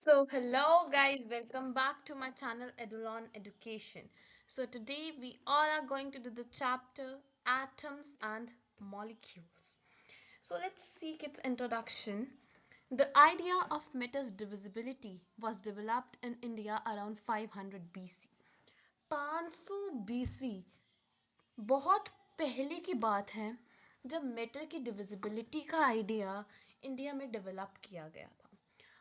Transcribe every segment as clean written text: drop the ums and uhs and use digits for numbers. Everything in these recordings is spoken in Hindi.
So, hello guys, welcome back to my channel Edulon Education. So, today we all are going to do the chapter Atoms and Molecules. So, let's seek its introduction. The idea of matter's divisibility was developed in India around 500 BC. 500 बीसवी बहुत पहले की बात है जब मैटर की डिविजिबिलिटी का आइडिया इंडिया में डेवलप किया गया था.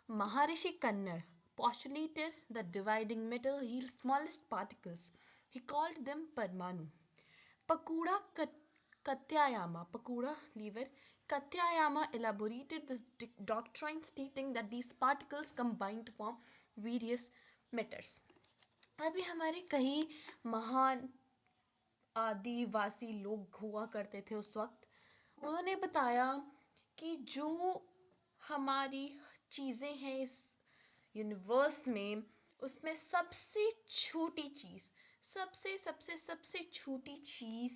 महर्षि Kannada postulated that dividing matter yields smallest particles. He called them Parmanu. Pakura Katyayama, lever, Katyayama elaborated this doctrine stating that these particles combine to form various matters. अभी हमारे कई महान आदिवासी लोग हुआ करते थे उस वक्त. उन्होंने बताया कि जो हमारी चीज़ें हैं इस यूनिवर्स में उसमें सबसे छोटी चीज़ सबसे सबसे सबसे छोटी चीज़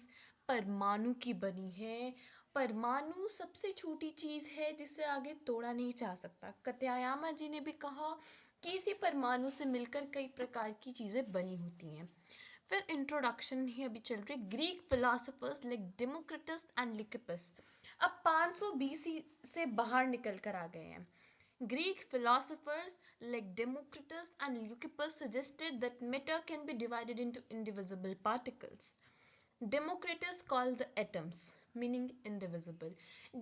परमाणु की बनी है. परमाणु सबसे छोटी चीज़ है जिसे आगे तोड़ा नहीं जा सकता. कत्यायामा जी ने भी कहा कि इसी परमाणु से मिलकर कई प्रकार की चीज़ें बनी होती हैं. फिर इंट्रोडक्शन ही अभी चल रही. Greek philosophers like Democritus and Leucippus अब 500 बीसी से बाहर निकल कर आ गए हैं. Greek philosophers like Democritus and Leucippus suggested that matter can be divided into indivisible particles. Democritus called the atoms, meaning indivisible.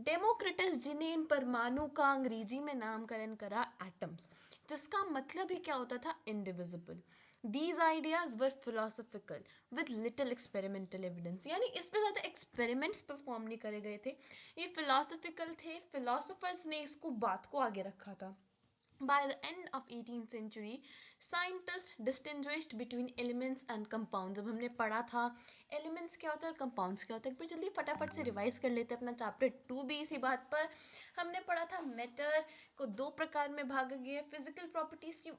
Democritus जी ने इन परमाणु का अंग्रेजी में नामकरण करा atoms, जिसका मतलब ही क्या होता था indivisible. These ideas were philosophical with little experimental evidence. यानी इस पे ज़्यादा experiments परफॉर्म नहीं करे गए थे. ये philosophical थे. philosophers ने इसको बात को आगे रखा था. By the end of 18th century, scientists distinguished between elements and compounds. अब हमने पढ़ा था elements क्या होता है और compounds क्या होता है. एक बार जल्दी फटाफट से रिवाइज कर लेते हैं अपना चैप्टर 2 भी. इसी बात पर हमने पढ़ा था मैटर को दो प्रकार में भागा गया है, फिजिकल प्रॉपर्टीज के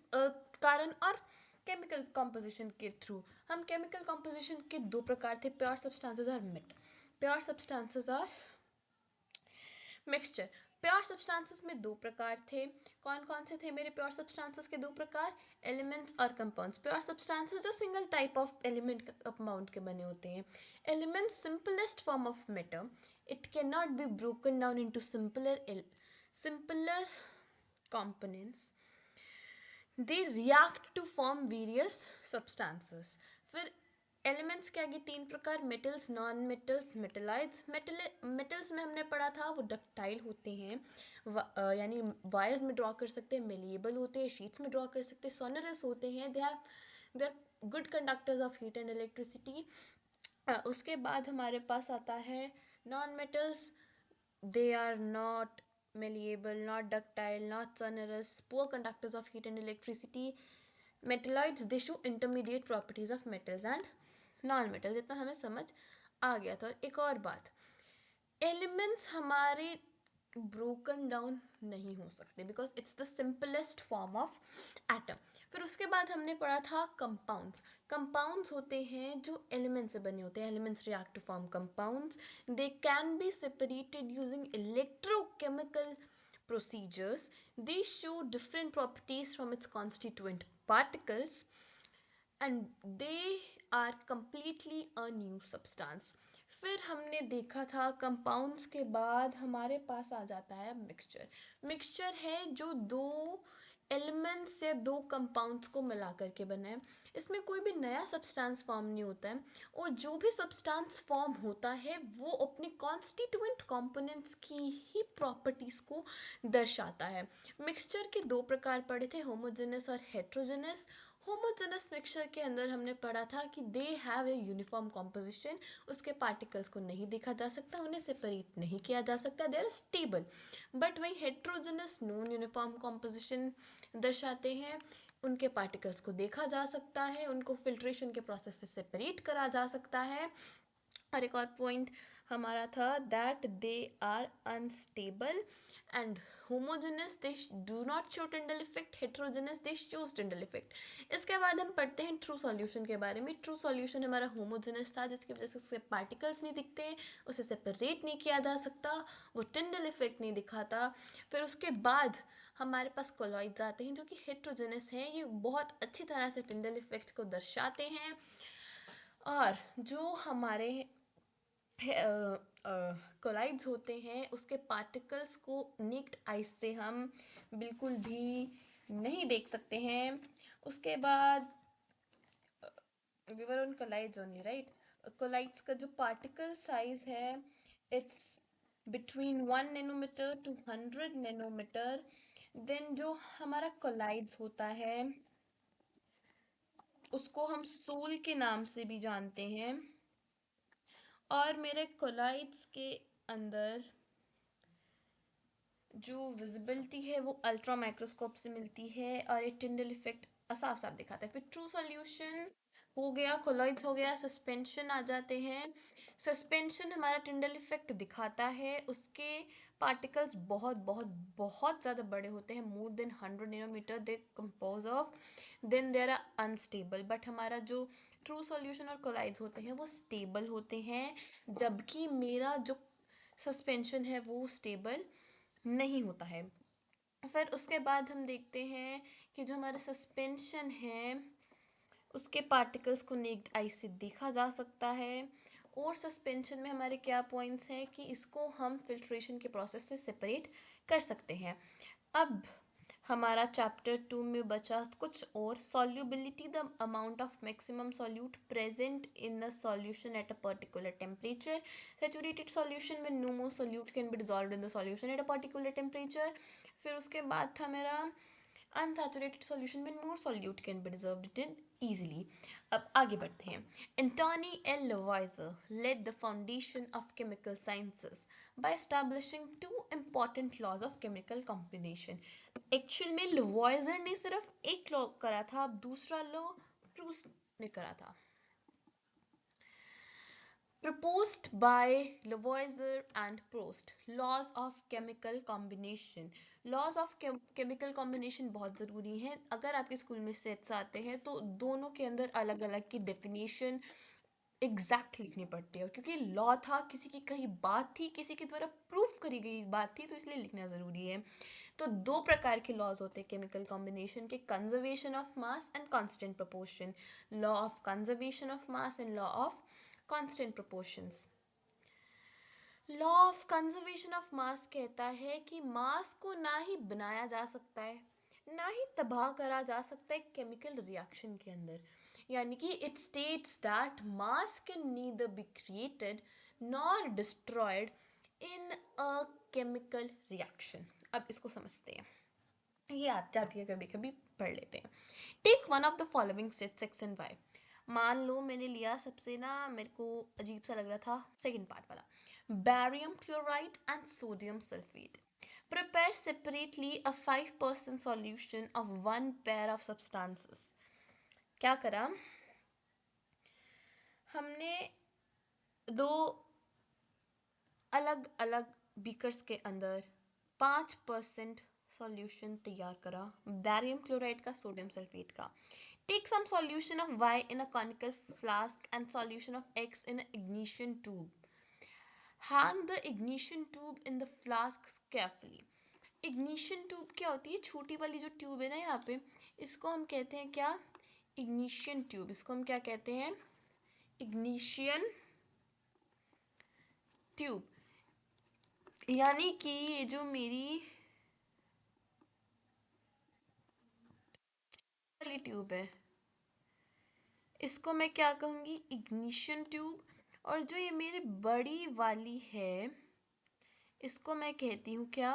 कारण और केमिकल कॉम्पोजिशन के थ्रू. हम केमिकल कॉम्पोजिशन के दो प्रकार थे, प्योर सब्सटेंसेस और मैटर. प्योर सब्सटेंसेस और मिक्सचर. प्योर सब्सटेंसेस में दो प्रकार थे. कौन कौन से थे मेरे प्योर सब्सटेंसेस के दो प्रकार? एलिमेंट्स और कंपाउंड्स. प्योर सब्सटेंसेस जो single type of element compound के बने होते हैं. Elements simplest form of matter. It can not be broken down into simpler components. They react to form various substances. फिर एलिमेंट्स के आगे तीन प्रकार, मेटल्स, नॉन मेटल्स, मेटेलाइड्स. मेटल्स में हमने पढ़ा था वो डक्टाइल होते हैं, यानी वायर्स में ड्रॉ कर सकते हैं, मेलिएबल होते हैं, शीट्स में ड्रॉ कर सकते हैं, सोनरस होते हैं. They are good conductors of heat and electricity. उसके बाद हमारे पास आता है non metals. They are not malleable, not ductile, not sonorous, poor conductors of heat and electricity. Metalloids, they show intermediate properties of metals and non-metals. इतना हमें समझ आ गया था. और एक और बात, एलिमेंट्स हमारे ब्रोकन डाउन नहीं हो सकते because it's the simplest form of atom. फिर उसके बाद हमने पढ़ा था कंपाउंड्स. कंपाउंड्स होते हैं जो एलिमेंट से बने होते हैं. Elements react to form compounds. They can be separated using electrochemical procedures. They show different properties from its constituent particles and they are completely a new substance. फिर हमने देखा था कंपाउंड्स के बाद हमारे पास आ जाता है मिक्सचर. मिक्सचर है जो दो एलिमेंट्स से दो कंपाउंड्स को मिला करके बना है. इसमें कोई भी नया सब्सटेंस फॉर्म नहीं होता है और जो भी सब्सटेंस फॉर्म होता है वो अपनी कॉन्स्टिट्यूएंट कंपोनेंट्स की ही प्रॉपर्टीज़ को दर्शाता है. मिक्सचर के दो प्रकार पढ़े थे, होमोजेनस और हेट्रोजेनस. होमोजेनस मिक्सचर के अंदर हमने पढ़ा था कि they have a uniform composition. उसके पार्टिकल्स को नहीं देखा जा सकता, उन्हें सेपरेट नहीं किया जा सकता, दे आर स्टेबल. बट वही हेट्रोजेनस नॉन यूनिफॉर्म कॉम्पोजिशन दर्शाते हैं. उनके पार्टिकल्स को देखा जा सकता है, उनको फिल्ट्रेशन के प्रोसेस से सेपरेट करा जा सकता है. और एक और पॉइंट हमारा था that they are unstable and homogeneous they do not show Tyndall effect, heterogeneous they shows Tyndall effect. इसके बाद हम पढ़ते हैं ट्रू सॉल्यूशन के बारे में. ट्रू सॉल्यूशन हमारा होमोजेनस था जिसकी वजह से उसके पार्टिकल्स नहीं दिखते हैं, उसे सेपरेट नहीं किया जा सकता, वो टिंडल इफेक्ट नहीं दिखाता. फिर उसके बाद हमारे पास कोलॉइड्स आते हैं जो कि हेट्रोजेनस हैं, ये बहुत अच्छी तरह से टिंडल इफेक्ट को दर्शाते हैं. और जो हमारे कोलाइड्स होते हैं उसके पार्टिकल्स को नेक्ड आइज से हम बिल्कुल भी नहीं देख सकते हैं. उसके बाद we were on collides only, right? Collides का जो particle size है it's between 1 nanometer to 100 nanometer. then जो हमारा collides होता है उसको हम सोल के नाम से भी जानते हैं. और मेरे collides के अंदर जो विजिबिलिटी है वो अल्ट्रा माइक्रोस्कोप से मिलती है और ये टिंडल इफेक्ट साफ साफ दिखाता है. फिर ट्रू सॉल्यूशन हो गया, कोलॉइड्स हो गया, सस्पेंशन आ जाते हैं. सस्पेंशन हमारा टिंडल इफेक्ट दिखाता है, उसके पार्टिकल्स बहुत बहुत बहुत ज़्यादा बड़े होते हैं, more than 100 nanometer they compose of. Then there are unstable. But हमारा जो ट्रू सॉल्यूशन और कोलाइड्स होते हैं वो स्टेबल होते हैं, जबकि मेरा जो सस्पेंशन है वो स्टेबल नहीं होता है. फिर उसके बाद हम देखते हैं कि जो हमारा सस्पेंशन है उसके पार्टिकल्स को नेक्ड आई से देखा जा सकता है. और सस्पेंशन में हमारे क्या पॉइंट्स हैं कि इसको हम फिल्ट्रेशन के प्रोसेस से सेपरेट कर सकते हैं. अब हमारा चैप्टर 2 में बचा कुछ और. Solubility the amount of maximum solute present in a solution at a particular temperature. Saturated solution में no more solute can be dissolved in the solution at a particular temperature. फिर उसके बाद था मेरा अनसैचुरेटेड सॉल्यूशन में more solute can be dissolved in easily. अब आगे बढ़ते हैं. Antoine L Lavoisier led the foundation of chemical sciences by establishing two important laws of chemical combination. Actual में लवॉइजर ने सिर्फ एक लॉ करा था, अब दूसरा लॉ प्रूस्ट ने करा था. Proposed by Lavoisier and Proust, laws of chemical combination. Laws of chemical combination बहुत ज़रूरी हैं. अगर आपके स्कूल में सेट्स आते हैं तो दोनों के अंदर अलग अलग की डेफिनेशन एग्जैक्ट लिखनी पड़ती है, क्योंकि लॉ था, किसी की कही बात थी, किसी के द्वारा प्रूफ करी गई बात थी, तो इसलिए लिखना ज़रूरी है. तो दो प्रकार के लॉज होते हैं केमिकल कॉम्बिनेशन के, conservation of mass and constant proportion. Law of conservation of mass and law of constant proportions. Law of conservation of मास कहता है कि मास को ना ही बनाया जा सकता है ना ही तबाह करा जा सकता है केमिकल रिएक्शन के अंदर. यानी कि it states that mass can neither be created nor destroyed in a chemical reaction. अब इसको समझते हैं, ये आ जाती है कभी कभी, पढ़ लेते हैं. Take one of the following sets X and Y. मान लो मैंने लिया, सबसे ना मेरे को अजीब सा लग रहा था सेकंड पार्ट वाला, barium chloride and sodium sulphate. Prepare separately a 5% solution of one pair of substances. क्या करा हमने, दो अलग अलग बीकर्स के अंदर 5% सॉल्यूशन तैयार करा, बैरियम क्लोराइड का, सोडियम सल्फेट का. Take some solution of y in a conical flask and solution of x in a ignition tube. Hang the ignition tube in the flask carefully. Ignition tube क्या होती है, छोटी वाली जो ट्यूब है ना यहाँ पे, इसको हम कहते हैं क्या, इग्निशन ट्यूब. इसको हम क्या कहते हैं, इग्निशन ट्यूब. यानी कि ये जो मेरी वाली ट्यूब है इसको मैं क्या कहूँगी, इग्निशन ट्यूब. और जो ये मेरी बड़ी वाली है इसको मैं कहती हूँ क्या,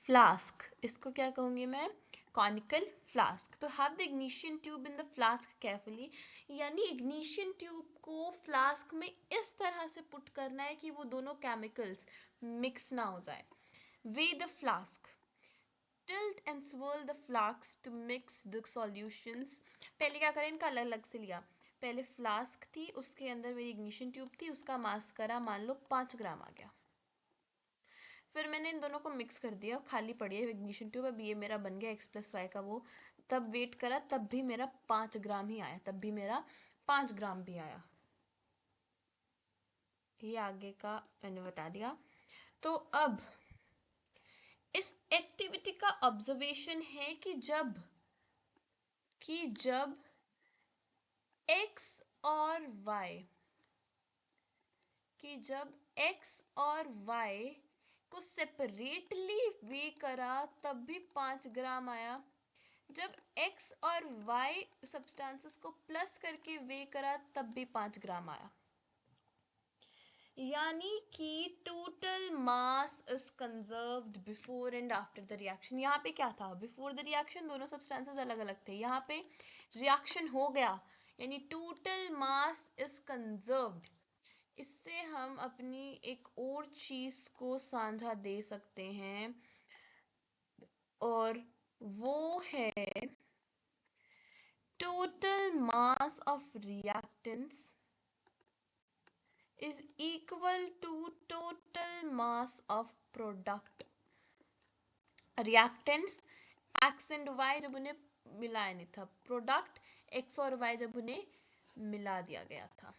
फ्लास्क. इसको क्या कहूँगी मैं, कॉनिकल फ्लास्क. तो have the ignition tube in the flask carefully. यानी इग्निशन ट्यूब को फ्लास्क में इस तरह से पुट करना है कि वो दोनों केमिकल्स मिक्स ना हो जाए. Way the flask, tilt and swirl the flasks to mix the solutions. पहले क्या करें, इनका अलग अलग से लिया. पहले फ्लास्क थी, उसके अंदर मेरी इग्निशन ट्यूब थी, उसका मास करा मान लो 5 ग्राम आ गया. फिर मैंने इन दोनों को मिक्स कर दिया, खाली पड़ी है इग्निशन ट्यूब, अब ये मेरा बन गया x+y का वो। तब वेट करा, तब भी मेरा 5 ग्राम ही आया, तब भी मेरा 5 ग्राम भी आया। ये आगे का मैंने बता दिया। तो अब इस एक्टिविटी का ऑब्जर्वेशन है कि जब x और y को सेपरेटली वे करा तब भी 5 ग्राम आया, जब x और y सब्सटेंसेस को प्लस करके वे करा तब भी 5 ग्राम आया। यानी कि total mass is conserved before and after the reaction. यहाँ पे क्या था, बिफोर द रिएक्शन दोनों सब्सटेंसेस अलग अलग थे, यहाँ पे रिएक्शन हो गया यानी टोटल मास इज कंजर्व्ड। इससे हम अपनी एक और चीज को साझा दे सकते हैं, और वो है total mass of reactants is equal to total mass of product। reactants x and y जब उन्हें मिलाया नहीं था, प्रोडक्ट x और y जब उन्हें मिला दिया गया था।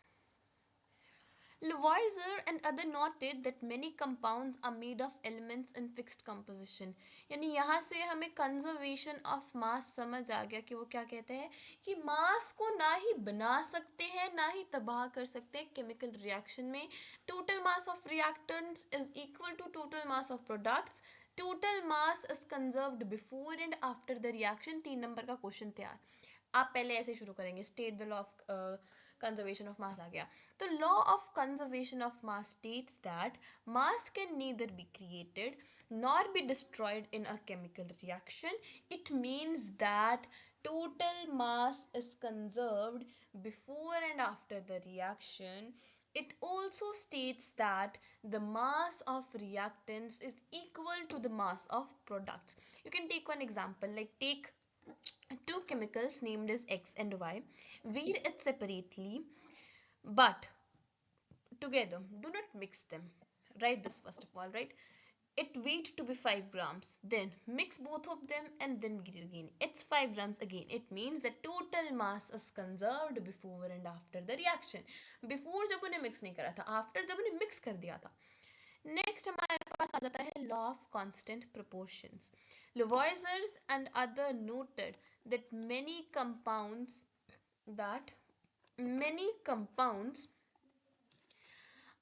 Lavoisier and other noted that many compounds are made of elements in fixed composition। यानी यहाँ से हमें conservation of mass समझ आ गया कि वो क्या कहते हैं कि मास को ना ही बना सकते हैं ना ही तबाह कर सकते हैं केमिकल रिएक्शन में। Total mass of reactants is equal to total mass of products. Total mass is conserved before and after the reaction. 3 number का क्वेश्चन तैयार। आप पहले ऐसे शुरू करेंगे, state the law of conservation of mass आ गया। तो law of conservation of mass states that mass can neither be created nor be destroyed in a chemical reaction. It means that total mass is conserved before and after the reaction. It also states that the mass of reactants is equal to the mass of products. You can take one example, like take two chemicals named as X and Y, weigh it separately but together. Do not mix them. Write this first of all, right? It weighed to be 5 grams. Then mix both of them and then weigh it again. It's 5 grams again. It means the total mass is conserved before and after the reaction. Before जब उन्हें mix नहीं करा था, after जब उन्हें mix कर दिया था। नेक्स्ट हमारे पास आ जाता है law of constant proportions. Lavoisier and other noted that many compounds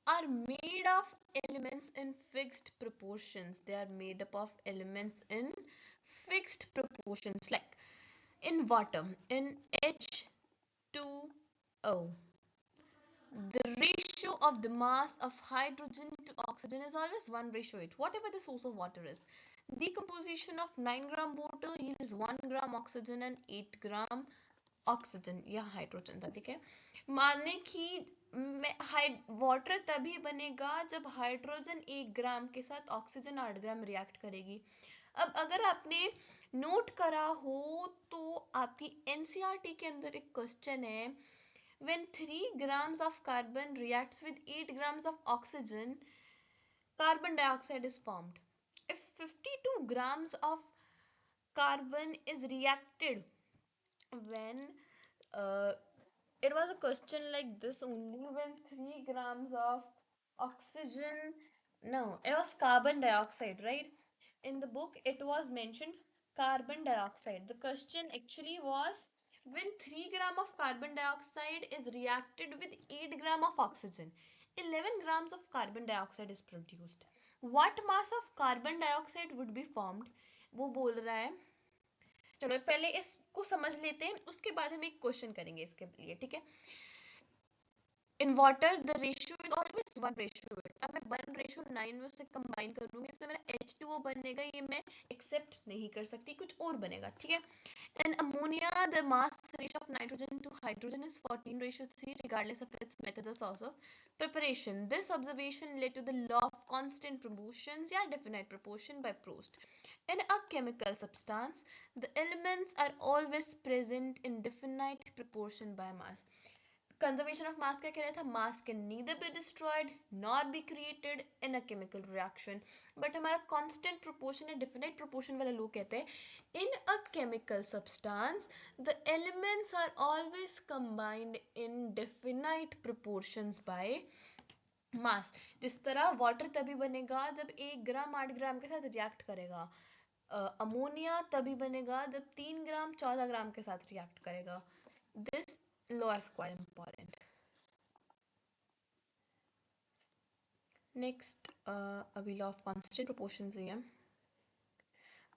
are made of elements in fixed proportions. They are made up of elements in fixed proportions, like in water, in H2O. The ratio of the mass of hydrogen to oxygen is always 1:8, whatever the source of water is. Decomposition of 9 gram water yields 1 gram oxygen and 8 gram oxygen या हाइड्रोजन था, ठीक है। माने कि वाटर तभी बनेगा जब हाइड्रोजन 1 ग्राम के साथ ऑक्सीजन 8 ग्राम रिएक्ट करेगी। अब अगर आपने नोट करा हो तो आपकी एनसीईआरटी के अंदर एक क्वेश्चन है, when 3 grams of carbon reacts with 8 grams of oxygen, carbon dioxide is formed. If 52 grams of carbon is reacted when uh, it was a question like this only, when 3 grams of oxygen, no, it was carbon dioxide, right? In the book it was mentioned carbon dioxide. The question actually was, when 3 gram of carbon dioxide is reacted with 8 gram of oxygen, 11 grams of carbon dioxide is produced. What mass of carbon dioxide would be formed? वो बोल रहा है, चलो पहले इसको समझ लेते हैं, उसके बाद हम एक क्वेश्चन करेंगे इसके लिए, ठीक है। In water the ratio is always 1:8। अब मैं 1:9 में उसे कंबाइन करूंगी तो मेरा H2O बनेगा, ये मैं एक्सेप्ट नहीं कर सकती, कुछ और बनेगा, ठीक है। In ammonia the mass ratio of nitrogen to hydrogen is 14:3 regardless of its method or source of preparation. This observation led to the law of constant proportions या definite proportion by Proust. In a chemical substance, the elements are always present in definite proportion by mass. Conservation of mass क्या कह रहा था, mass can neither be destroyed nor be created in a chemical reaction, but हमारा कांस्टेंट प्रोपोर्शन या डिफिनाइट प्रोपोर्शन वाला लोग कहते हैं in a chemical substance the elements are always combined in definite proportions by mass. जिस तरह वाटर तभी बनेगा जब 1 ग्राम 8 ग्राम के साथ रिएक्ट करेगा, अमोनिया तभी बनेगा जब 3 ग्राम 14 ग्राम के साथ रिएक्ट करेगा। This law is quite important. Next अभी लॉ ऑफ कांस्टेंट प्रोपोर्शंस ही है,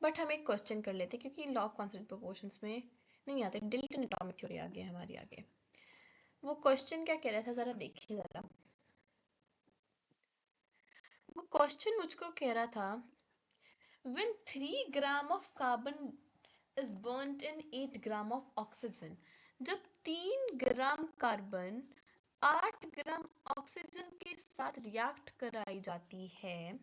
बट हम एक क्वेश्चन कर लेते क्योंकि लॉ ऑफ कांस्टेंट प्रोपोर्शंस में नहीं आते। डिल्टन एटॉमिक थ्योरी आ गई हमारी आगे। वो क्वेश्चन क्या कह रहा था जरा देखिए जरा। वो क्वेश्चन मुझको कह रहा था when 3 gram of carbon is burnt in 8 gram of oxygen, जब 3 ग्राम कार्बन 8 ग्राम ऑक्सीजन के साथ रिएक्ट कराई जाती है,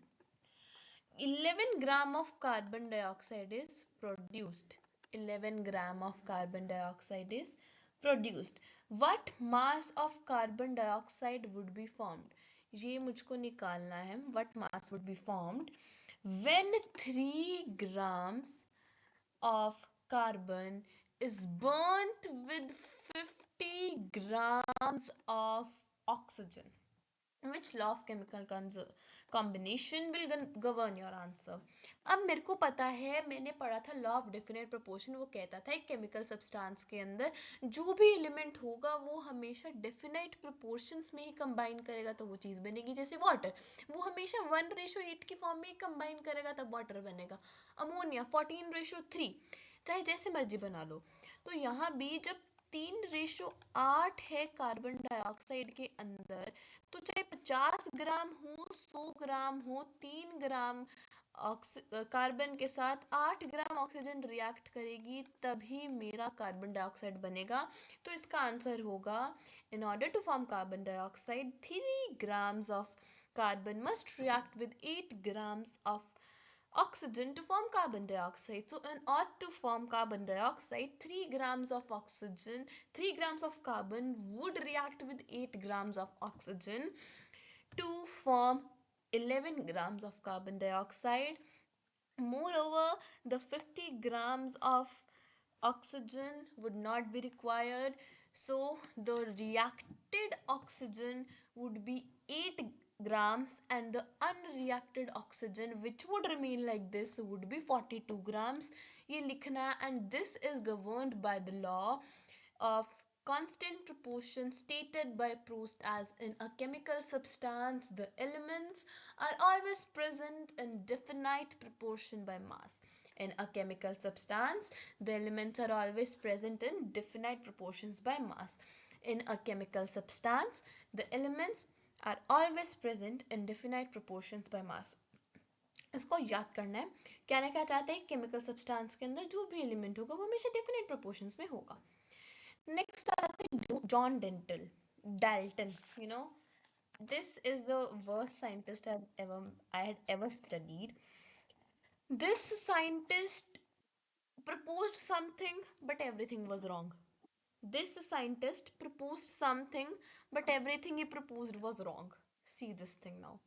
11 gram of carbon dioxide is produced. 11 gram of carbon dioxide is produced. What mass of carbon dioxide would be formed? ये मुझको निकालना है. What mass would be formed when 3 grams of carbon is burnt with 50 grams of oxygen? Which law of chemical combination will govern your answer? अब मेरे को पता है, मैंने पढ़ा था लॉ ऑफ डेफिनेट प्रोपोर्शन। वो कहता था एक केमिकल सब्सटेंस के अंदर जो भी एलिमेंट होगा वो हमेशा डेफिनेट प्रोपोर्शंस में ही कंबाइन करेगा तो वो चीज़ बनेगी। जैसे वाटर, वो हमेशा 1:8 की फॉर्म में ही कंबाइन करेगा तब वाटर बनेगा। अमोनिया 14:3, चाहे जैसे मर्जी बना लो। तो यहाँ भी जब 3:8 है कार्बन डाइऑक्साइड के अंदर, तो चाहे 50 ग्राम हो 100 ग्राम हो, 3 ग्राम कार्बन के साथ 8 ग्राम ऑक्सीजन रिएक्ट करेगी तभी मेरा कार्बन डाइऑक्साइड बनेगा। तो इसका आंसर होगा in order to form carbon dioxide 3 grams of carbon must react with 8 grams of oxygen to form carbon dioxide. So in order to form carbon dioxide, 3 grams of oxygen, 3 grams of carbon would react with 8 grams of oxygen to form 11 grams of carbon dioxide. Moreover, the 50 grams of oxygen would not be required, so the reacted oxygen would be 8 grams and the unreacted oxygen which would remain like this would be 42 grams. ये लिखना, and this is governed by the law of constant proportion stated by Proust as in a chemical substance the elements are always present in definite proportion by mass. In a chemical substance, the elements are always present in definite proportions by mass. In a chemical substance, the elements are always present in definite proportions by mass. इसको याद करना है। कहना क्या चाहते हैं, केमिकल सब्सटेंस के अंदर जो भी एलिमेंट होगा वो हमेशा डेफिनेट प्रोपोर्शंस में होगा। नेक्स्ट आते हैं John Dalton, you know, this is the worst scientist I had ever studied. This scientist proposed something but everything was wrong. This scientist proposed something but everything he proposed was wrong. See this thing now.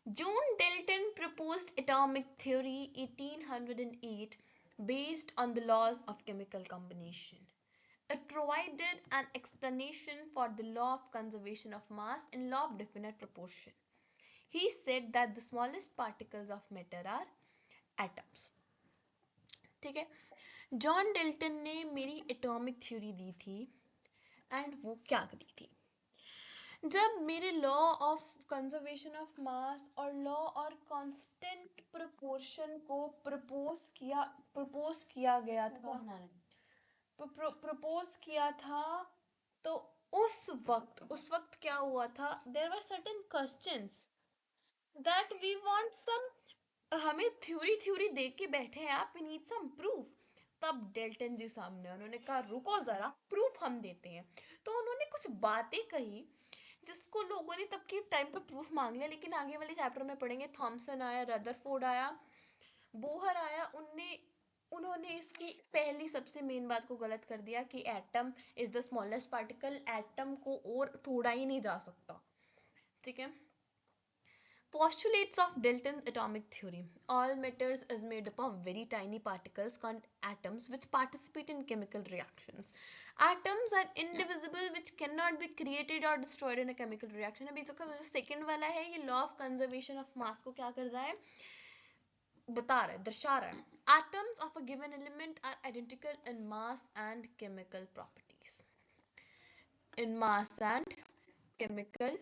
John Dalton proposed atomic theory 1808 based on the laws of chemical combination. It provided an explanation for the law of conservation of mass and law of definite proportion. He said that the smallest particles of matter are atoms. ठीक है, जॉन डेल्टन ने मेरी एटॉमिक थ्योरी दी थी, एंड वो क्या दी थी, जब मेरे लॉ ऑफ कंजर्वेशन ऑफ मास और लॉ और कांस्टेंट प्रोपोर्शन को प्रपोज किया गया था, प्रपोज किया था, तो उस वक्त क्या हुआ था, there were certain questions that we want some, हमें थ्योरी देख के बैठे हैं आप, वी नीड सम प्रूफ। तब डेल्टन जी सामने, उन्होंने कहा रुको जरा, प्रूफ हम देते हैं। तो उन्होंने कुछ बातें कही जिसको लोगों ने तब के टाइम पे प्रूफ मांग लिया, लेकिन आगे वाले चैप्टर में पढ़ेंगे, थॉमसन आया, रदरफोर्ड आया, बोहर आया, उन्होंने उन्होंने इसकी पहली सबसे मेन बात को गलत कर दिया कि atom is the smallest particle, atom को और तोड़ा ही नहीं जा सकता, ठीक है। Postulates of Dalton's atomic theory. All matters is made up of very tiny particles called atoms which participate in chemical reactions. Atoms are indivisible which cannot be created or destroyed in a chemical reaction. अभी इसका जो सेकंड वाला है ये law of conservation of mass को क्या कर रहा है, बता रहा है, दर्शा रहा है। Atoms of a given element are identical in mass and chemical properties. In mass and chemical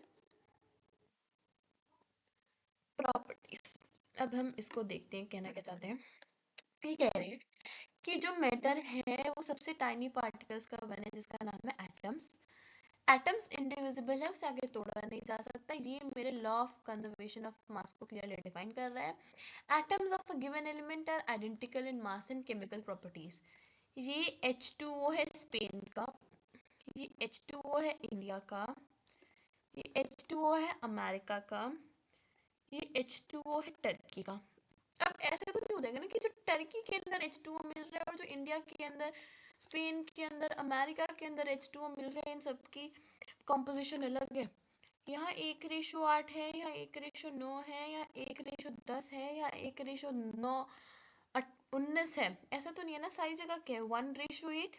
properties. अब हम इसको देखते हैं, कहना क्या चाहते हैं। ये कह रहे हैं कि जो मैटर है वो सबसे टाइनी पार्टिकल्स का बना है जिसका नाम है एटम्स। एटम्स इंडिविजिबल है, उसे आगे तोड़ा नहीं जा सकता, ये मेरे law of conservation of mass को क्लियरली डिफाइन कर रहा है। Atoms of a given element are identical in mass and chemical properties. ये H2O है स्पेन का, ये H2O है इंडिया का, ये H2O है अमेरिका का, ये H2O है टर्की का। अब ऐसे तो नहीं हो जाएगा ना कि जो टर्की के अंदर H2O मिल रहा है और जो इंडिया के अंदर, स्पेन के अंदर, अमेरिका के अंदर H2O मिल रहा है, इन सब की कॉम्पोजिशन अलग है। यहाँ 1:8 है, या 1:9 है, या 1:10 है, या 1:9:19 है, ऐसा तो नहीं है ना। सारी जगह क्या है, 1:8,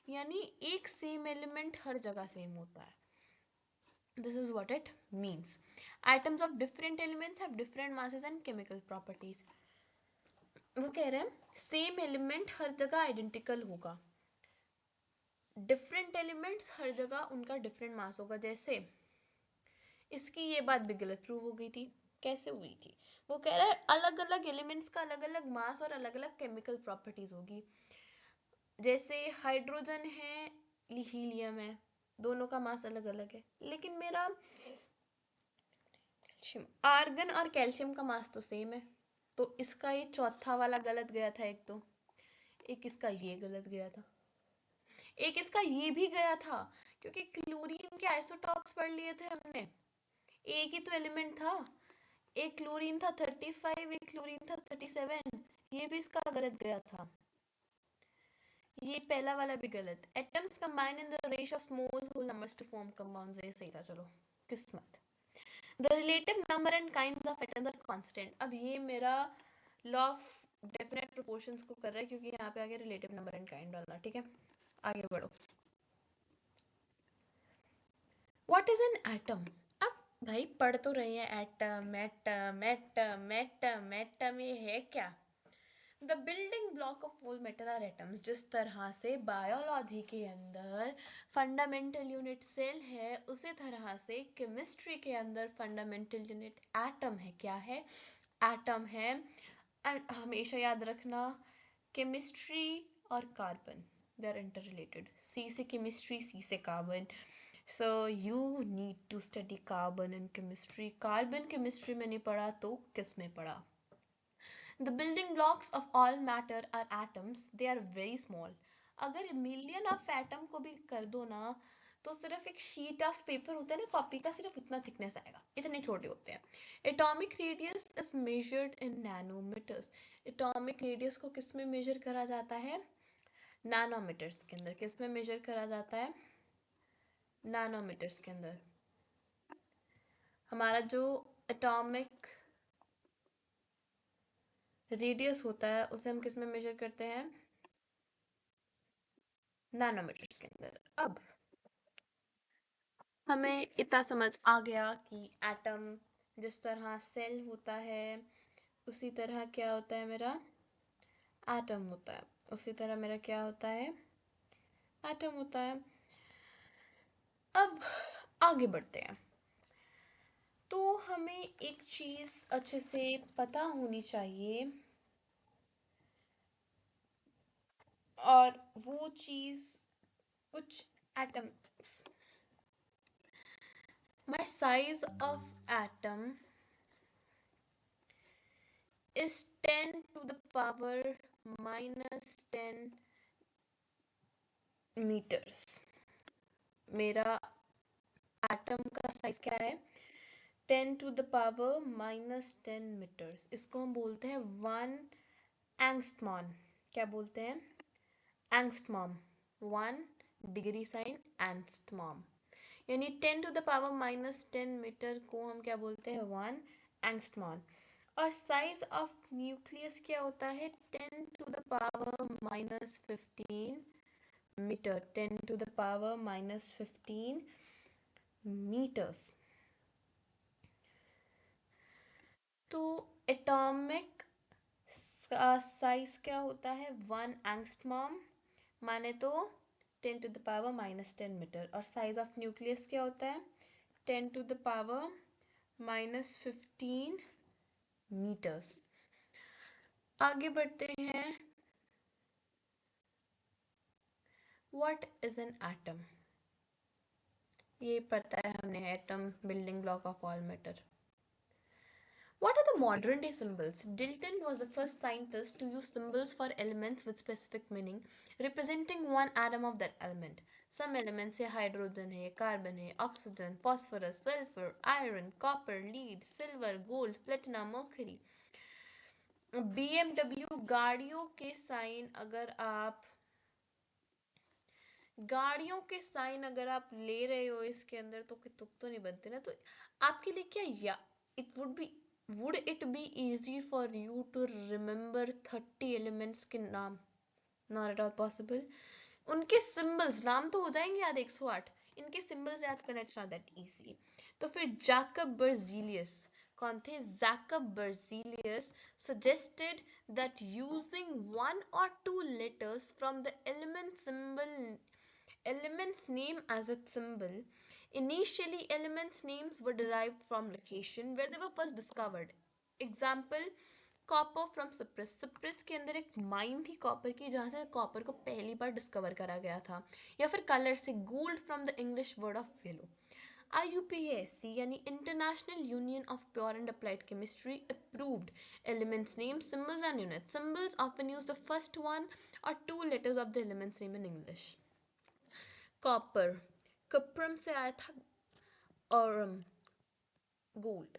यानी एक सेम एलिमेंट हर जगह सेम होता है। This is what it means. Atoms of different elements have different masses and chemical properties. वो कह रहे हैं सेम एलिमेंट हर जगह आइडेंटिकल होगा, डिफरेंट एलिमेंट्स हर जगह उनका डिफरेंट मास होगा। जैसे इसकी ये बात भी गलत प्रूव हो गई थी। कैसे हुई थी, वो कह रहा है अलग अलग एलिमेंट्स का अलग अलग मास और अलग अलग केमिकल प्रॉपर्टीज होगी। जैसे हाइड्रोजन है, हीलियम है, दोनों का मास अलग अलग है, लेकिन मेरा आर्गन और कैल्शियम का मास तो सेम है। तो इसका ये चौथा वाला गलत गया था, एक तो एक इसका ये गलत गया था, एक इसका ये भी गया था, क्योंकि क्लोरीन के आइसोटॉप्स पढ़ लिए थे हमने। एक ही तो एलिमेंट था, एक क्लोरीन था 35, एक क्लोरीन था 37, ये भी इसका गलत गया था। ये पहला वाला भी गलत। Atoms combine in the ratio of small whole numbers to form compounds, ये सही था। चलो किस्मत। The relative number and kinds of atoms are constant. अब ये मेरा लॉ ऑफ डेफिनेट प्रोपोर्शंस को कर रहा है, क्योंकि यहाँ पे आगे रिलेटिव नंबर एंड काइंड वाला, ठीक है। आगे बढ़ो। What is an atom. अब भाई पढ़ तो रहे हैं, atom atom atom atom atom, ये है क्या। The building block of all matter are atoms. जिस तरह से बायोलॉजी के अंदर फंडामेंटल यूनिट सेल है, उसी तरह से केमिस्ट्री के अंदर फंडामेंटल यूनिट एटम है। क्या है, एटम है। एंड हमेशा याद रखना, केमिस्ट्री और carbon they are interrelated. C से केमिस्ट्री, सी से carbon. So you need to study carbon in chemistry. Carbon chemistry में नहीं पढ़ा तो किस में पढ़ा। The building blocks of all matter are atoms. They are very small. अगर मिलियन ऑफ एटम को भी कर दो ना, तो सिर्फ एक शीट ऑफ पेपर होता है ना कॉपी का, सिर्फ उतना थिकनेस आएगा, इतने छोटे होते हैं। Atomic radius is measured in nanometers. Atomic radius को किस में मेजर करा जाता है, नैनोमीटर्स के अंदर। किस में मेजर करा जाता है, नैनोमीटर्स के अंदर। हमारा जो एटॉमिक रेडियस होता है उसे हम किस में मेजर करते हैं, नैनोमीटर्स के अंदर। अब हमें इतना समझ आ गया कि एटम जिस तरह सेल होता है उसी तरह क्या होता है, मेरा एटम होता है। उसी तरह मेरा क्या होता है, एटम होता है। अब आगे बढ़ते हैं। तो हमें एक चीज अच्छे से पता होनी चाहिए, और वो चीज कुछ atoms. My size of atom is 10 to the power minus 10 meters. मेरा एटम का साइज क्या है, 10 to the power minus 10 meters। इसको हम बोलते हैं 1 एंगस्ट्रॉन। क्या बोलते हैं, एंगस्ट्रॉम, 1 डिग्री साइन एंगस्ट्रॉम, यानी 10⁻⁻10 मीटर को हम क्या बोलते हैं, 1 एंगस्ट्रॉम। और साइज ऑफ न्यूक्लियस क्या होता है, 10⁻⁻15 मीटर, 10⁻⁻15 मीटर्स। तो एटॉमिक साइज क्या होता है, 1 एंगस्ट्रॉम माने तो 10⁻⁻10 मीटर। और साइज ऑफ न्यूक्लियस क्या होता है, 10⁻⁻15 मीटर्स। आगे बढ़ते हैं, व्हाट इज एन एटम, ये पता है हमने, atom building block of all matter. What are the modern day symbols? Dalton was the first scientist to use symbols for elements with specific meaning, representing one atom of that element. Some elements है hydrogen है, carbon है, oxygen, phosphorus, sulfur, iron, copper, lead, silver, gold, platinum, mercury. BMW गाड़ियों के साइन अगर आप ले रहे हो इसके अंदर, तो तुक तो नहीं बनते ना। तो आपके लिए क्या, या it would it be easy for you to remember 30 elements के नाम? Not at all possible. उनके सिंबल्स, नाम तो हो जाएंगे याद 108, इनके सिंबल्स याद करना इट्स नॉट दैट इजी। तो फिर जैकब बर्जीलियस कौन थे, Jacob Berzelius suggested that using one or two letters from the element's name as its symbol. Initially, elements' names were derived from location where they were first discovered. Example, copper from Cyprus, Cyprus के अंदर एक माइन थी कॉपर की, जहाँ से कॉपर को पहली बार डिस्कवर करा गया था। या फिर कलर से, gold from the English word of yellow. IUPAC यानी international union of pure and applied chemistry approved elements name, symbols and unit. Symbols often use the first one और two letters of the elements name in English. Copper, cuprum से आया था, और गोल्ड।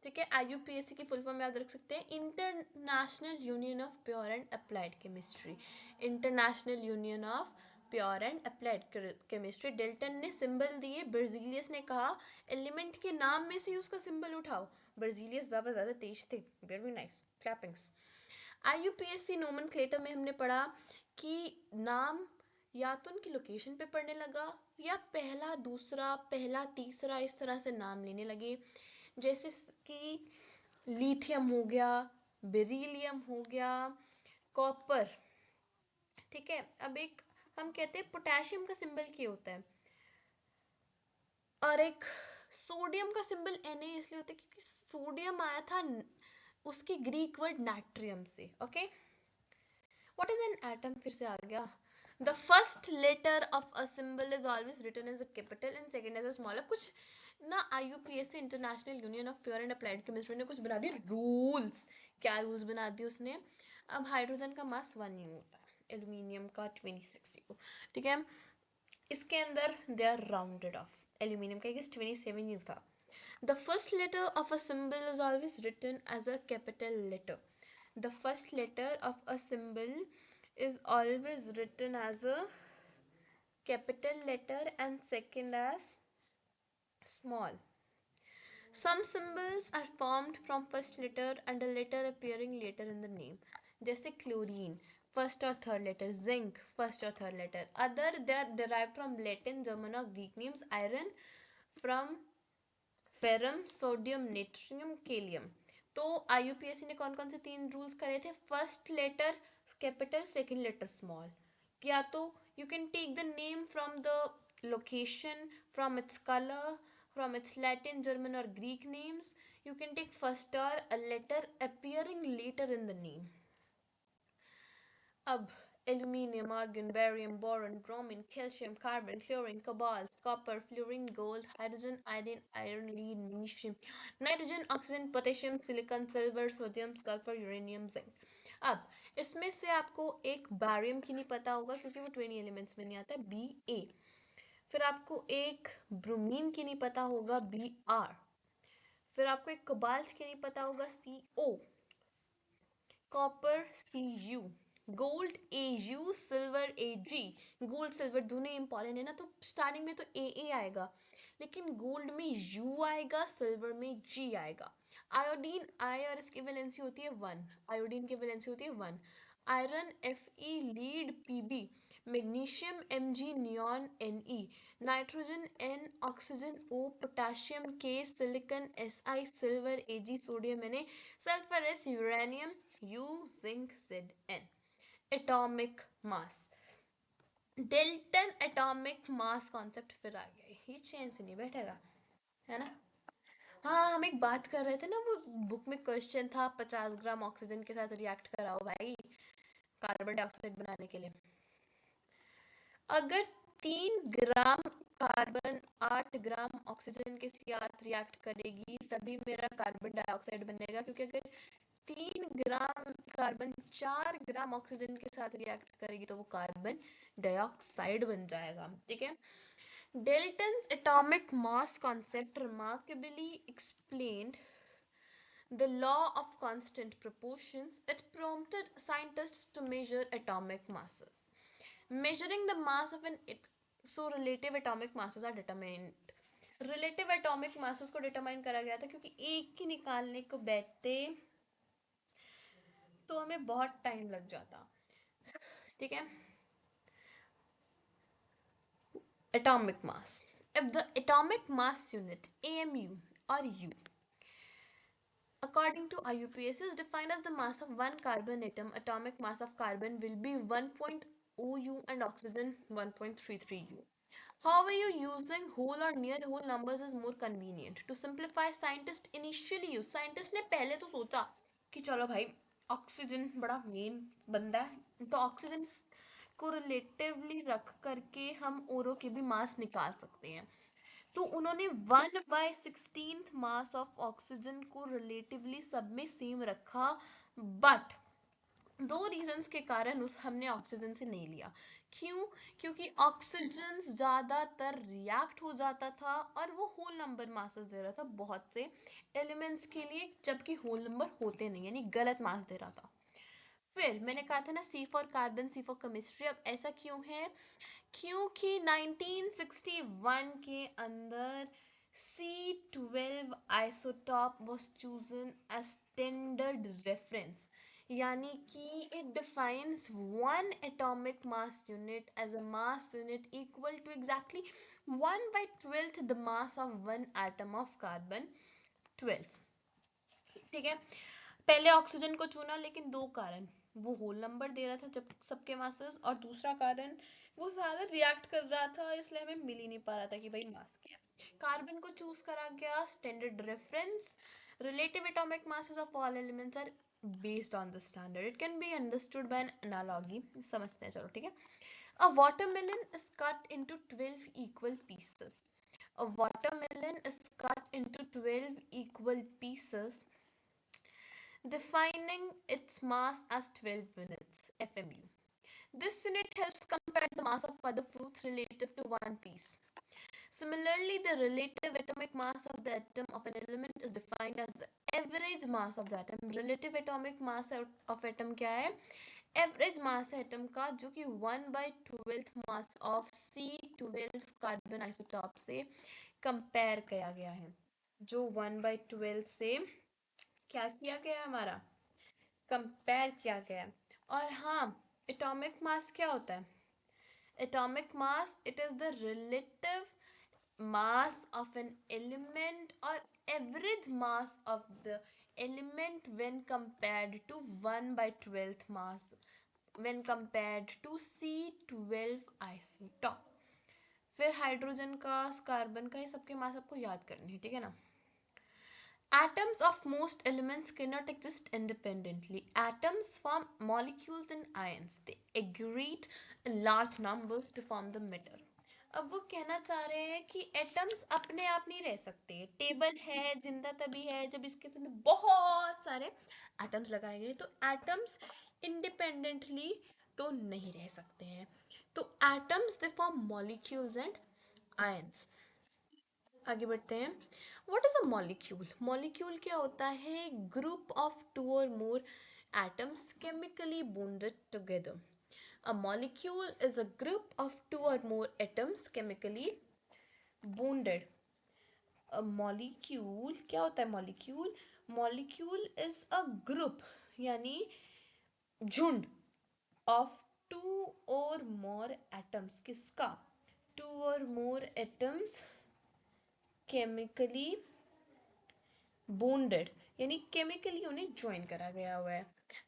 ठीक है, IUPAC की फुल फॉर्म याद रख सकते हैं, International union of pure and applied Chemistry. International union of pure and applied Chemistry. Dalton ने सिंबल दिए, बर्जीलियस ने कहा एलिमेंट के नाम में से उसका सिंबल उठाओ। बर्जीलियस बाबा ज़्यादा तेज थे, वेरी नाइस, क्लैपिंग्स। IUPAC नोमेनक्लेटर में हमने पढ़ा कि नाम या तो उनकी लोकेशन पे पढ़ने लगा, या पहला दूसरा पहला तीसरा इस तरह से नाम लेने लगे। जैसे कि लिथियम हो गया, बेरिलियम हो गया, कॉपर। ठीक है, अब एक हम कहते हैं पोटेशियम का सिंबल क्या होता है, और एक सोडियम का सिंबल Na इसलिए होता है क्योंकि सोडियम आया था उसकी ग्रीक वर्ड नाइट्रियम से। Okay, what is an atom, फिर से आ गया। The first letter of a symbol is always written as a capital and second as a small. अब कुछ ना IUPAC International union of pure and applied Chemistry ने कुछ बना दिए रूल्स। क्या रूल्स बना दिए उसने, अब हाइड्रोजन का मास 1 यू होता है, एल्यूमिनियम का 26 यू। ठीक है, इसके अंदर they are rounded off, aluminium का 27 यू था। The first letter of a symbol is always written as a capital letter. The first letter of a symbol is always written as a capital letter and second as small. Some symbols are formed from first letter and a letter appearing later in the name. जैसे chlorine, first or third letter, zinc, first or third letter. Other, they are derived from Latin, German or Greek names. Iron from ferrum, sodium, natrium, kalium. तो IUPAC ने कौन कौन से 3 रूल्स करे थे, first letter capital, second letter small. या तो you can take the name from the location, from its colour, from its Latin, German और Greek names. You can take first और a letter appearing letter in the name. अब aluminium, argon, barium, boron, bromine, calcium, carbon, chlorine, cobalt, copper, fluorine, gold, hydrogen, iodine, iron, lead, magnesium, nitrogen, oxygen, potassium, silicon, silver, sodium, sulphur, uranium, zinc. अब इसमें से आपको एक बारियम की नहीं पता होगा क्योंकि वो 20 एलिमेंट्स में नहीं आता है, Ba। फिर आपको एक ब्रोमीन की नहीं पता होगा, Br। फिर आपको एक कोबाल्ट की नहीं पता होगा, CO। Copper, Cu। Gold AU, silver AG। Gold silver दोनों इंपॉर्टेंट है ना, तो स्टार्टिंग में तो AA आएगा, लेकिन गोल्ड में U आएगा, सिल्वर में G आएगा। आयोडीन I और इसकी वैलेंसी होती है 1, आयोडीन की वैलेंसी होती है 1। Iron Fe, lead Pb, magnesium Mg, neon Ne, nitrogen N, oxygen O, potassium K, silicon Si, silver Ag, sodium Na, sulphur S, uranium U, zinc Zn। Atomic mass, Dalton atomic mass concept फिर आ गया, ये चेन से नहीं बैठेगा, है ना। हाँ, हम एक बात कर रहे थे ना, वो बुक में क्वेश्चन था 50 ग्राम ऑक्सीजन के साथ रिएक्ट कराओ भाई कार्बन डाइऑक्साइड बनाने के लिए। अगर 3 ग्राम कार्बन 8 ग्राम ऑक्सीजन के साथ रिएक्ट करेगी तभी मेरा कार्बन डाइऑक्साइड बनेगा, क्योंकि अगर 3 ग्राम कार्बन 4 ग्राम ऑक्सीजन के साथ रिएक्ट करेगी तो वो कार्बन डाइऑक्साइड बन जाएगा, ठीक है। Dalton's atomic mass concept remarkably explained the law of constant proportions. It prompted scientists to measure atomic masses. Measuring the mass of an so relative atomic masses are determined. Relative atomic masses को डिटरमाइन करा गया था, क्योंकि एक ही निकालने को बैठते तो हमें बहुत टाइम लग जाता, ठीक है। Atomic mass. If the atomic mass unit AMU or U, according to IUPAC, is defined as the mass of one carbon atom, atomic mass of carbon will be 1.0 U and oxygen 1.33 U. However, using whole or near whole numbers is more convenient. To simplify, scientists initially use, scientists ने पहले तो सोचा कि चलो भाई ऑक्सीजन बड़ा मेन बंदा है, तो ऑक्सीजन को रिलेटिवली रख करके हम औरों के भी मास निकाल सकते हैं। तो उन्होंने 1/16 मास ऑफ ऑक्सीजन को रिलेटिवली सब में सेम रखा, बट दो रीजंस के कारण उस हमने ऑक्सीजन से नहीं लिया। क्यों? क्योंकि ऑक्सीजन ज़्यादातर रिएक्ट हो जाता था और वो होल नंबर मासेस दे रहा था बहुत से एलिमेंट्स के लिए, जबकि होल नंबर होते नहीं, यानी गलत मास दे रहा था। फिर मैंने कहा था ना C for carbon, C for chemistry. अब ऐसा क्यों है? क्योंकि 1961 के अंदर C12 isotope was chosen as standard reference, यानी कि it defines one atomic mass unit as a mass unit equal to exactly 1/12 the mass of one atom of carbon 12, ठीक है। पहले ऑक्सीजन को चुना, लेकिन दो कारण, वो होल नंबर दे रहा था जब सबके मासेस, और दूसरा कारण वो ज़्यादा रिएक्ट कर रहा था, इसलिए हमें मिल ही नहीं पा रहा था कि भाई मास क्या है। कार्बन को चूज करा गया standard reference. Relative atomic masses of all elements are based on the standard. It can be understood by an analogy. समझते हैं, चलो ठीक है। A watermelon is cut into 12 equal pieces. A watermelon is cut into 12 equal pieces, defining its mass as 12 units, FMU. This unit helps compare the mass of other fruits relative to one piece. Similarly, the relative atomic mass of the atom of an element is defined as the average mass of the atom. Relative atomic mass of atom क्या है? Average mass है atom का, जो कि 1/12 mass of C12 carbon isotope से कंपेयर किया गया है, जो 1/12 से क्या किया गया है हमारा, कंपेयर किया गया है। और हाँ, एटॉमिक मास क्या होता है? Atomic mass, it is the relative mass of an element or average mass of the element when compared to 1/12 mass when compared to C12 isotope। फिर हाइड्रोजन का, कार्बन का, ये सबके मास आपको याद करने हैं, ठीक है ना। Atoms of most elements cannot exist independently. Atoms form molecules and ions. They aggregate in large numbers to form the matter. अब वो कहना चाह रहे हैं कि एटम्स अपने आप नहीं रह सकते। टेबल है, जिंदा तभी है जब इसके अंदर बहुत सारे एटम्स लगाए गए, तो एटम्स इंडिपेंडेंटली तो नहीं रह सकते हैं। तो atoms they form molecules and ions. आगे बढ़ते हैं। What is a molecule? Molecule क्या होता है? ग्रुप ऑफ टू और मोर atoms chemically bonded together. A molecule is a group of two or more atoms chemically bonded. A molecule क्या होता है? मॉलिक्यूल इज अ ग्रुप, यानी झुंड of two or more atoms. किसका? Two or more atoms chemically bonded, यानी chemically उन्हें join करा गया हुआ है.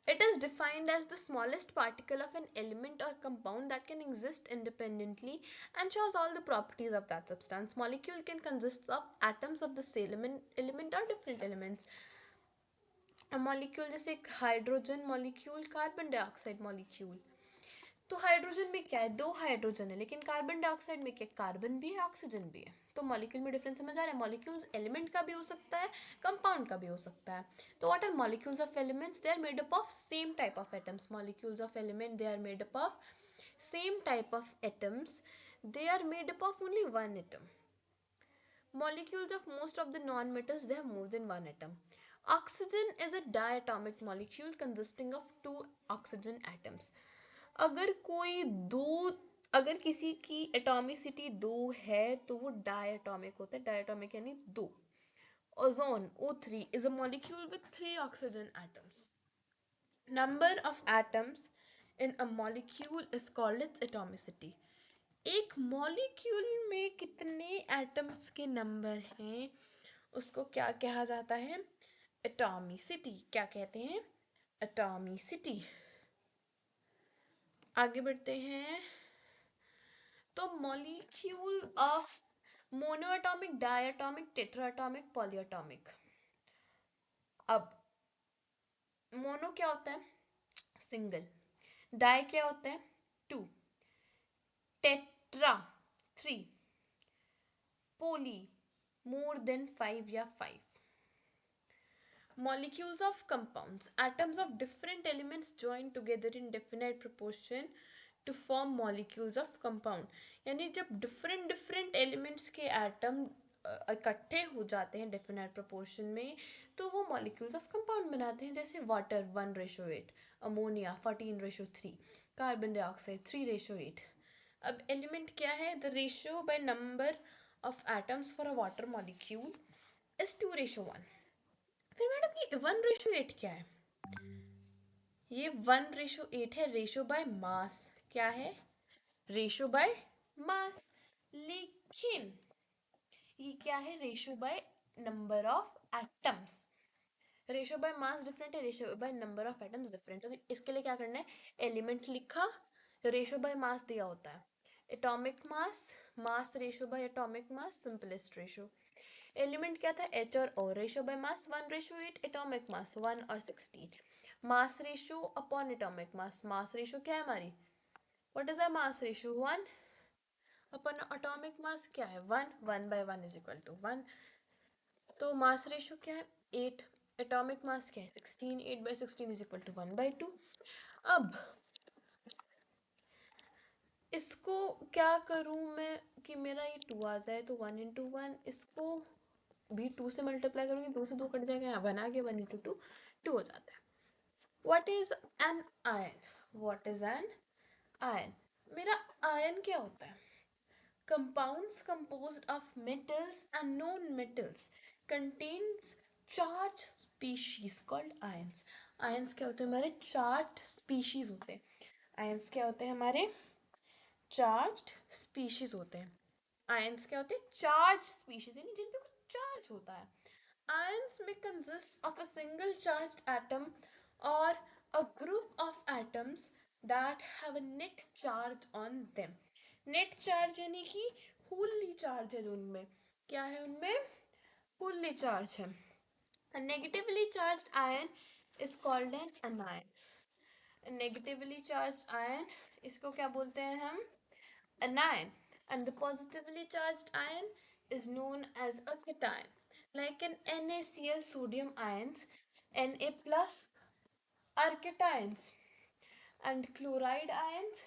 It is defined as the smallest particle of an element or compound that can exist independently and shows all the properties of that substance. Molecule can consist of atoms of the same element or different elements. Molecule जैसे hydrogen molecule, carbon dioxide molecule. तो हाइड्रोजन में क्या है? दो हाइड्रोजन है, लेकिन कार्बन डाइऑक्साइड में क्या? कार्बन भी है, ऑक्सीजन भी है. तो मॉलिक्यूल में डिफरेंस समझ आ रहा है? मॉलिक्यूल्स एलिमेंट का भी हो सकता है, कंपाउंड का भी हो सकता है. तो what are molecules of elements? They are made up of same type of atoms. Molecules of element, they are made up of same type of atoms. They are made up of only one atom. Molecules of most of the non-metals, they have more than one atom. Oxygen is a diatomic molecule consisting of two oxygen atoms. अगर कोई दो, अगर किसी की एटॉमिसिटी दो है तो वो डायटोमिक होता है. डायटोमिक यानी दो. Ozone O3 is a molecule with three oxygen atoms. Number of atoms in a molecule is called its atomicity. एक मॉलिक्यूल में कितने एटम्स के नंबर हैं उसको क्या कहा जाता है? एटॉमिसिटी. क्या कहते हैं? एटॉमिसिटी. आगे बढ़ते हैं. तो molecule of monoatomic, diatomic, tetraatomic, polyatomic. अब मोनो क्या होता है? सिंगल. डाई क्या होता है? Two. Tetra 3. Poly more than 5 या 5. Molecules of compounds, atoms of different elements join together in definite proportion to form molecules of compound. यानी जब different elements के atom इकट्ठे हो जाते हैं definite proportion में तो वो molecules of compound बनाते हैं. जैसे water 1:8, ammonia 14:3, carbon dioxide 3:8. अब element क्या है? The ratio by number of atoms for a water molecule is 2:1. फिर मैडम ये 1:8 क्या है? ये 1:8 है रेशो बाय मास. क्या है? Ratio by mass. लेकिन ये क्या है? Ratio by number of atoms. Ratio by mass different है, ratio by number of atoms different है. तो इसके लिए क्या करना है? एलिमेंट लिखा, रेशो बाय मास दिया होता है. Atomic mass, mass ratio by atomic mass, simplest ratio. Element क्या था? एच और O. Ratio by mass 1:8. Atomic mass 1 और 16. Mass ratio upon atomic mass. Mass ratio क्या है हमारी? What is a mass ratio? 1 upon atomic mass क्या है? 1. 1/1 इज इक्वल टू 1. तो मास रेशो क्या है? 8. एटॉमिक मास क्या है? 16. 8/16 इज इक्वल टू 1/2. अब इसको क्या करूं मैं कि मेरा ये 2 आ जाए? तो 1 × 1. इसको भी 2 से मल्टीप्लाई करूंगी, 2 से 2 कट जाएगा, यहाँ 1 आ गया. 1 × 2 2 हो जाता है. What is an ion? What is an ion? मेरा आयन क्या होता है? Compounds composed of metals and non-metals contains charged species called ions. Ions क्या होते हैं हमारे? charged species होते हैं. Ions क्या होते हैं हमारे? charged species होते हैं. Ions क्या होते हैं? charged species, यानी जिन पे कुछ charge होता है. Ions may consist of a single charged atom or a group of atoms that have a net charge on them. Net charge यानी कि फुल्ली चार्ज है जो उनमें. क्या है उनमें? फुल्ली चार्ज है. Negatively charged ion is called an अनायन. Negatively charged ion, इसको क्या बोलते हैं हम? anion. And the positively charged ion is known as a cation. Like in NaCl sodium ions, Na plus are cations, and chloride ions,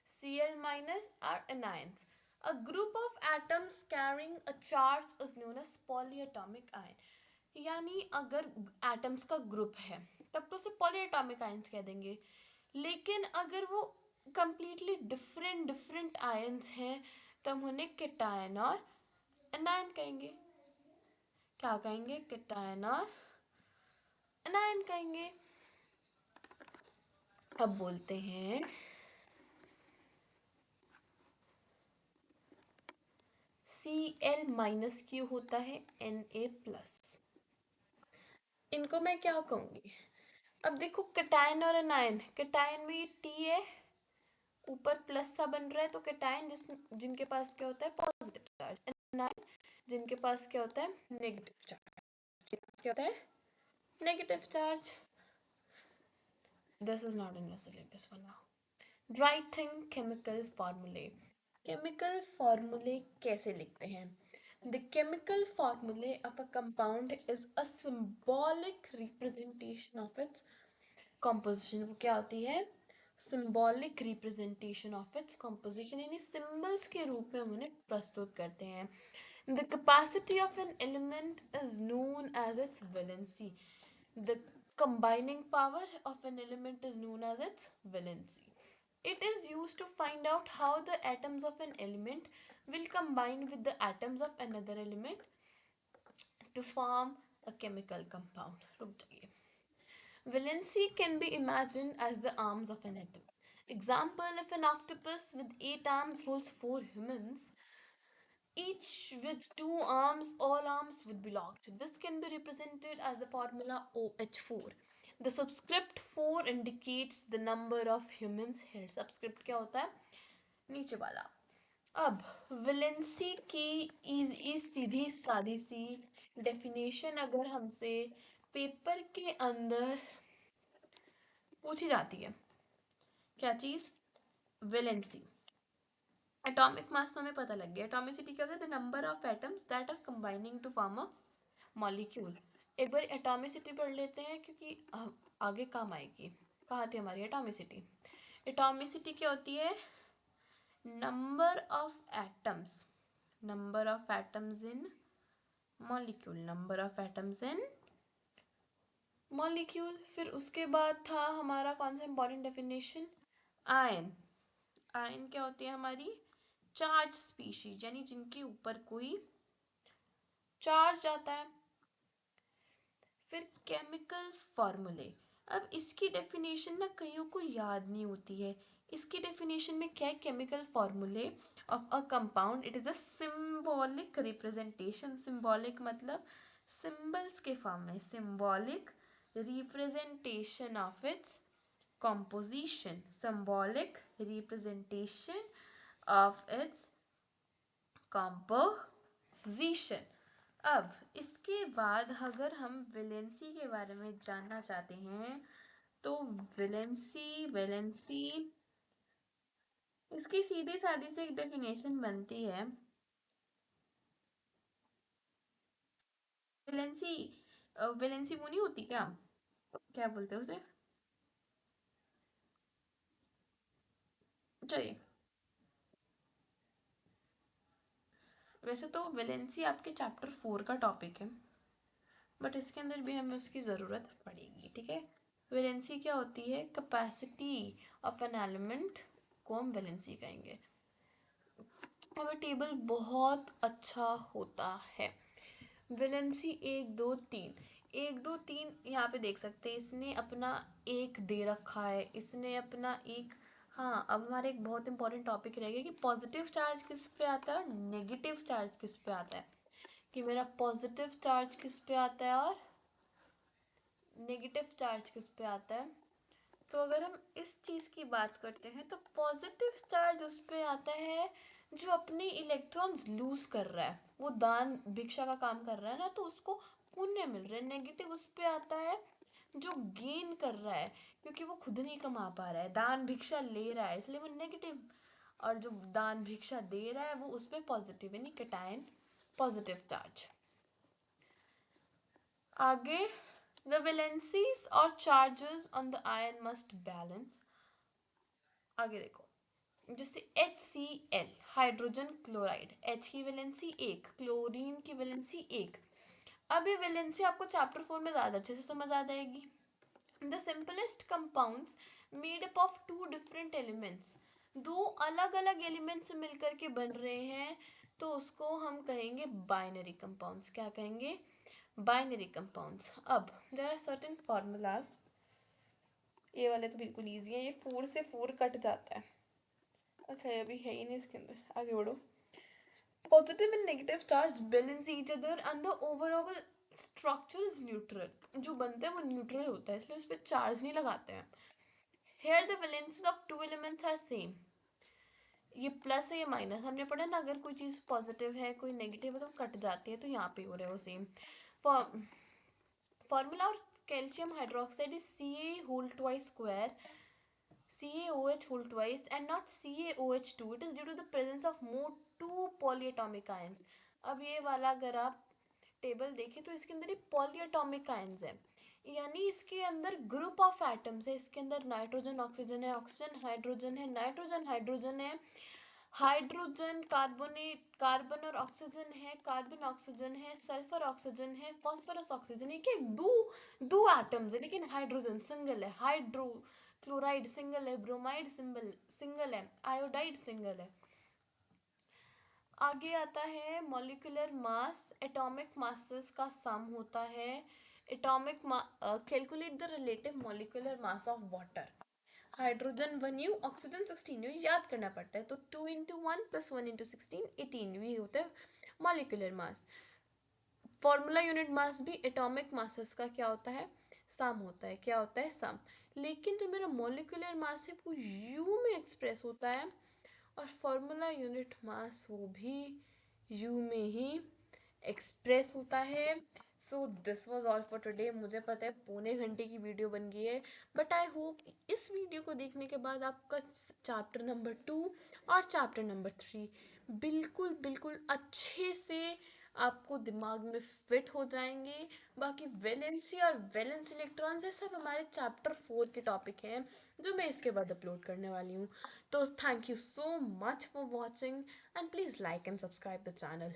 Cl minus, are anions. A group of atoms carrying a charge is known as polyatomic ion. यानी अगर एटम्स का ग्रुप है तब तो उसे पॉलीएटॉमिक आयंस कह देंगे। लेकिन अगर वो कंप्लीटली डिफरेंट डिफरेंट आयंस हैं तो हम उन्हें केटायन और एनायन कहेंगे। क्या कहेंगे? केटायन और एनायन कहेंगे। अब बोलते हैं Cl माइनस क्यू होता है Na प्लस। इनको मैं क्या कहूँगी? अब देखो कैटायन और एनायन, कैटायन में ये T है, ऊपर प्लस सा बन रहा है, तो कैटायन जिनके पास क्या होता है? Positive charge. एनायन जिनके पास क्या होता है? Negative charge. क्या होता है? Negative charge. This is not in your syllabus for now. Writing chemical फॉर्मूले। केमिकल फॉर्मूले कैसे लिखते हैं? The chemical formulae of a compound is a symbolic representation of its composition. वो क्या होती है? Symbolic representation of its composition, यानी symbols के रूप में हम उन्हें प्रस्तुत करते हैं. The capacity of an element is known as its valency. The combining power of an element is known as its valency. It is used to find out how the atoms of an element will combine with the atoms of another element to form a chemical compound. रुक जाइए. Valency can be imagined as the arms of an atom. Example, if an octopus with 8 arms holds 4 humans, each with 2 arms, all arms would be locked. This can be represented as the formula OH4. The subscript 4 indicates the number of humans held. Subscript क्या होता है? नीचे वाला. अब वैलेंसी की इस सीधी सादी सी डेफिनेशन अगर हमसे पेपर के अंदर पूछी जाती है, क्या चीज़? वैलेंसी. एटॉमिक मास तो हमें पता लग गया. एटॉमिसिटी क्या होता है? The number of atoms that are combining to form a molecule. एक बार एटॉमिसिटी पढ़ लेते हैं क्योंकि आगे काम आएगी. कहाँ थी हमारी एटॉमिसिटी? एटॉमिसिटी क्या होती है? Number of atoms in molecule. Number of atoms in molecule. फिर उसके बाद था हमारा कौन सा इंपॉर्टेंट डेफिनेशन? आयन. आयन क्या होती है हमारी? चार्ज स्पीशीज, यानी जिनके ऊपर कोई चार्ज आता है. फिर केमिकल फॉर्मूले. अब इसकी डेफिनेशन ना कईयों को याद नहीं होती है. इसकी डेफिनेशन में क्या है? केमिकल फॉर्मूले of a compound, it is a symbolic representation. Symbolic मतलब सिंबल्स के फॉर्म में. Symbolic representation of its composition. Symbolic representation of its composition. अब इसके बाद अगर हम वैलेंसी के बारे में जानना चाहते हैं तो वैलेंसी इसकी सीधी सादी से एक डेफिनेशन बनती है. वैलेंसी वैलेंसी वो नहीं होती क्या? क्या बोलते हैं उसे? चलिए, वैसे तो वैलेंसी आपके चैप्टर 4 का टॉपिक है, बट इसके अंदर भी हमें उसकी ज़रूरत पड़ेगी. ठीक है. वैलेंसी क्या होती है? कैपेसिटी ऑफ एन एलिमेंट को हम वैलेंसी कहेंगे. अब टेबल बहुत अच्छा होता है. वैलेंसी 1 2 3. 1 2 3 यहाँ पे देख सकते हैं. इसने अपना एक दे रखा है, इसने अपना एक. हाँ, अब हमारे एक बहुत इंपॉर्टेंट टॉपिक रहेगा कि पॉजिटिव चार्ज किस पे आता है और नेगेटिव चार्ज किस पे आता है. कि मेरा पॉजिटिव चार्ज किस पे आता है और नेगेटिव चार्ज किस पे आता है. तो अगर हम इस चीज़ की बात करते हैं तो पॉजिटिव चार्ज उस पे आता है जो अपने इलेक्ट्रॉन्स लूज कर रहा है, वो दान भिक्षा का काम कर रहा है ना, तो उसको पुण्य मिल रहा है. नेगेटिव उस पे आता है जो गेन कर रहा है, क्योंकि वो खुद नहीं कमा पा रहा है, दान भिक्षा ले रहा है, इसलिए वो नेगेटिव. और जो दान भिक्षा दे रहा है वो उस पर पॉजिटिव, यानी कैटायन पॉजिटिव चार्ज. आगे, the valencies or charges on the ion must balance. आगे देखो, जैसे HCl हाइड्रोजन क्लोराइड, H की वैलेंसी 1, क्लोरीन की वैलेंसी 1. अब ये वैलेंसी आपको चैप्टर 4 में ज़्यादा अच्छे से समझ आ जाएगी. The simplest compounds made up of two different elements, दो अलग अलग एलिमेंट्स मिलकर के बन रहे हैं, तो उसको हम कहेंगे बाइनरी कंपाउंड्स। क्या कहेंगे? Binary compounds. अब देयर आर सर्टेन फार्मूलाज, ये वाले तो बिल्कुल ईजी है, ये 4 से 4 कट जाता है। अच्छा ये अभी है ही नहीं इसके अंदर, आगे बढ़ो। Positive and negative charge balance each other and the overall structure is neutral. जो बनता है वो न्यूट्रल होता है, इसलिए उस पर चार्ज नहीं लगाते हैं। Here the valencies of two elements are same. ये प्लस है, ये माइनस, हमने पढ़ा ना, अगर कोई चीज़ पॉजिटिव है कोई नेगेटिव है तो कट जाती है, तो यहाँ पे हो रहा है वो same. Formula of calcium hydroxide is Ca whole twice square, CaOH whole twice and not CaOH2. It is due to the presence of more two polyatomic ions. अब ये वाला अगर आप टेबल देखें तो इसके अंदर ये पॉलीएटॉमिक आयंस है, यानी इसके अंदर ग्रुप ऑफ एटम्स है। इसके अंदर नाइट्रोजन ऑक्सीजन है, ऑक्सीजन हाइड्रोजन है, नाइट्रोजन हाइड्रोजन है, हाइड्रोजन कार्बोनेट कार्बन और ऑक्सीजन है, कार्बन ऑक्सीजन है, सल्फर ऑक्सीजन है, फॉस्फोरस ऑक्सीजन है। क्या दो दो एटम्स है, लेकिन हाइड्रोजन सिंगल है, हाइड्रो क्लोराइड सिंगल है, ब्रोमाइड सिंगल सिंगल है, आयोडाइड सिंगल है। आगे आता है मॉलिक्यूलर मास, एटॉमिक मासेस का सम होता है। Atomic calculate the relative molecular mass of water. Hydrogen 1U, oxygen 16U, याद करना पड़ता है, तो 2 × 1 + 1 × 16 18, ये होता है molecular mass. Formula unit mass भी एटॉमिक मासेस का क्या होता है? सम होता है। क्या होता है? सम। लेकिन जो मेरा मॉलिक्यूलर मास है वो यू में एक्सप्रेस होता है, और फॉर्मूला यूनिट मास वो भी यू में ही एक्सप्रेस होता है। So this was all for today. मुझे पता है पौने घंटे की वीडियो बन गई है, बट आई होप इस वीडियो को देखने के बाद आपका चैप्टर नंबर 2 और चैप्टर नंबर 3 बिल्कुल बिल्कुल अच्छे से आपको दिमाग में फिट हो जाएंगे। बाकी वैलेंसी और वैलेंस इलेक्ट्रॉन्स ये सब हमारे चैप्टर 4 के टॉपिक हैं, जो मैं इसके बाद अपलोड करने वाली हूँ। तो thank you so much for watching and please like and subscribe the channel.